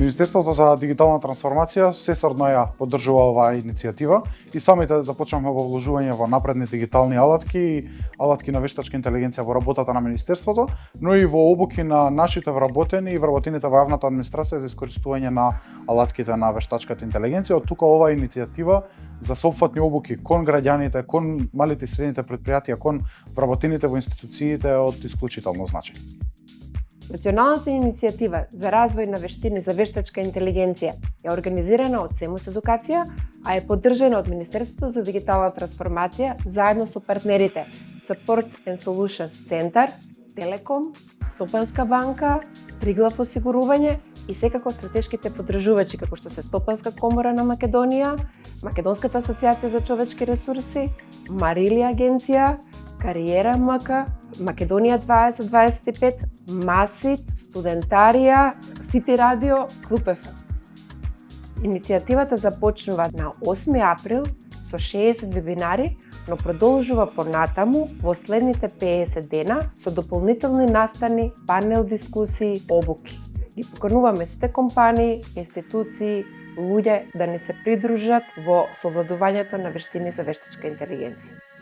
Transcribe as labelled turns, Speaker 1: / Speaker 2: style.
Speaker 1: Министерството за дигитална трансформација сестрдно ја поддржува оваа иницијатива и самите започнавме во вложување во напредни дигитални алатки и алатки на вештачка интелигенција во работата на Министерството, но и во обуки на нашите вработени и вработените во јавната администрација за искористување на алатките на вештачката интелигенција. Од тука оваа иницијатива за сопфатни обуки кон граѓаните, кон малите и средните предпријатија, кон вработените во институциите е од исклучително значај.
Speaker 2: Националната иницијатива за развој на вештини за вештачка интелигенција е организирана од СЕМУС Едукација, а е поддржана од Министерството за дигитална трансформација заедно со партнерите Support and Solutions Центар, Телеком, Стопанска банка, Триглав осигурување и секако стратешките поддржувачи како што се Стопанска комора на Македонија, Македонската асоциација за човечки ресурси, Марили агенција, Кариера МК, Македонија 2025, Масит, Студентарија, Сити радио, Клуб ФМ. Иницијативата започнува на 8 април со 60 вебинари, но продолжува понатаму во следните 50 дена со дополнителни настани, панел дискусии, обуки. Ги покануваме сите компании, институции, луѓе да ни се придружат во совладувањето на вештини за вештачка интелигенција.